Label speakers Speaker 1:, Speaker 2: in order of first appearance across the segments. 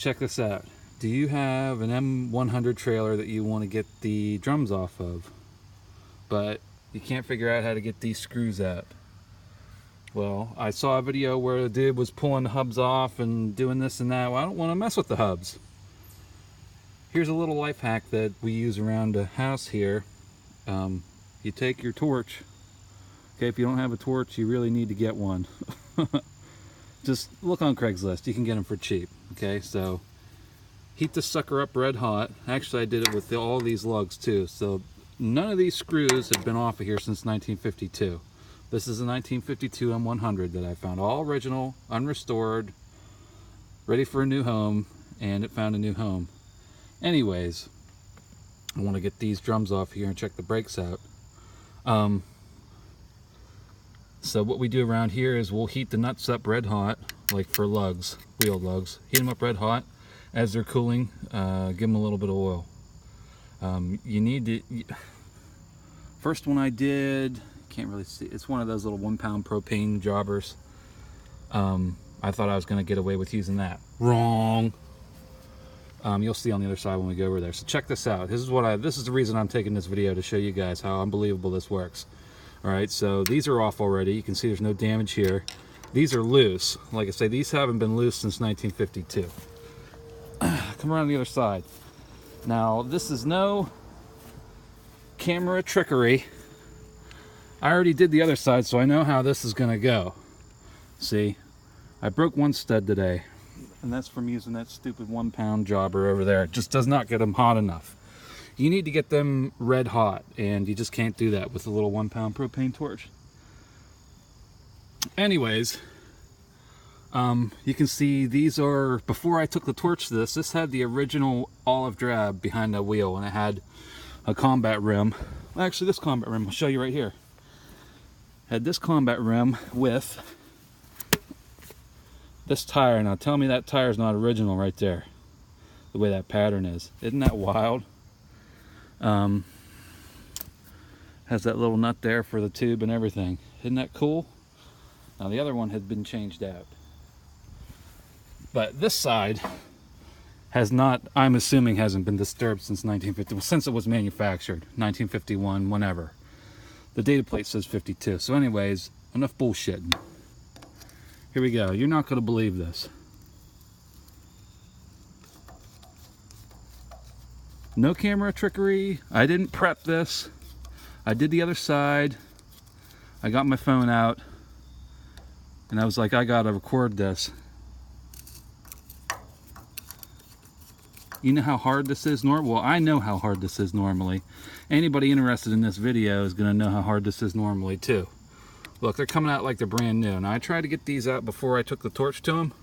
Speaker 1: check this out. Do you have an M100 trailer that you want to get the drums off of, but you can't figure out how to get these screws out? Well, I saw a video where the dude was pulling the hubs off and doing this and that. Well, I don't want to mess with the hubs. Here's a little life hack that we use around the house here. You take your torch. Okay, if you don't have a torch, you really need to get one. Just look on Craigslist. You can get them for cheap. Okay, so heat this sucker up red hot. Actually, I did it with all these lugs too. So none of these screws have been off of here since 1952. This is a 1952 M100 that I found, all original, unrestored, ready for a new home, and it found a new home. Anyways, I want to get these drums off here and check the brakes out. So what we do around here is we'll heat the nuts up red hot, like for lugs, wheel lugs. Heat them up red hot. As they're cooling, give them a little bit of oil. You need to... First one I did, can't really see, it's one of those little 1 pound propane jobbers. I thought I was going to get away with using that. Wrong. You'll see on the other side when we go over there. So check this out. This is the reason I'm taking this video, to show you guys how unbelievable this works. Alright, so these are off already. You can see there's no damage here. These are loose. Like I say, these haven't been loose since 1952. Come around the other side. Now, this is no camera trickery. I already did the other side, so I know how this is going to go. See, I broke one stud today, and that's from using that stupid 1 pound jobber over there. It just does not get them hot enough. You need to get them red hot, and you just can't do that with a little 1 pound propane torch. Anyways, you can see these are, before I took the torch to this had the original olive drab behind the wheel, and it had a combat rim. Well, actually, this combat rim, I'll show you right here. Had this combat rim with this tire. Now tell me that tire is not original right there, the way that pattern is. Isn't that wild? Has that little nut there for the tube and everything. Isn't that cool? Now the other one had been changed out, but this side has not, I'm assuming, hasn't been disturbed since 1950, since it was manufactured, 1951, whenever. The data plate says 52. So anyways, enough bullshitting. Here we go. You're not going to believe this. No camera trickery. I didn't prep this. I did the other side. I got my phone out, and I was like, I gotta record this. You know how hard this is well, I know how hard this is normally. Anybody interested in this video is gonna know how hard this is normally too. Look, they're coming out like they're brand new. Now I tried to get these out before I took the torch to them.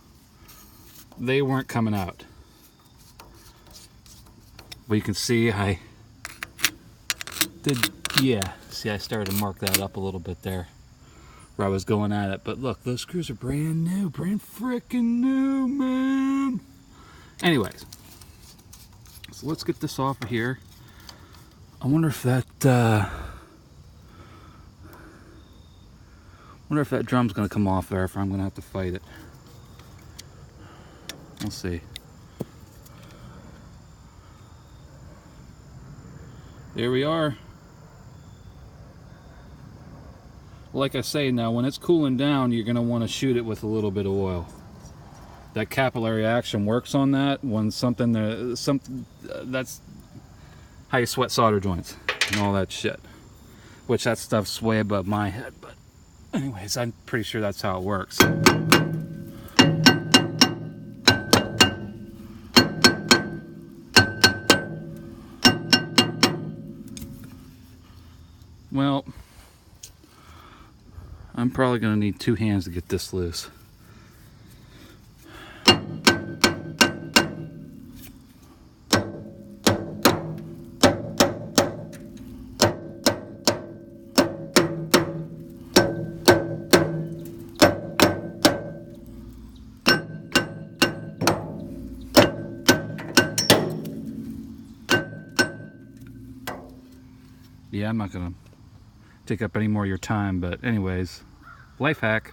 Speaker 1: They weren't coming out. But you can see I did, yeah, see I started to mark that up a little bit there where I was going at it. But look, those screws are brand new, brand freaking new, man. Anyways, so let's get this off of here. I wonder if that drum's gonna come off there, if I'm gonna have to fight it. We'll see. There we are. Like I say, now when it's cooling down, you're gonna want to shoot it with a little bit of oil. That capillary action works on that. When that's how you sweat solder joints and all that shit. Which that stuff's way above my head, but anyways, I'm pretty sure that's how it works. Well, I'm probably going to need 2 hands to get this loose. Yeah, I'm not going to take up any more of your time, but anyways, life hack.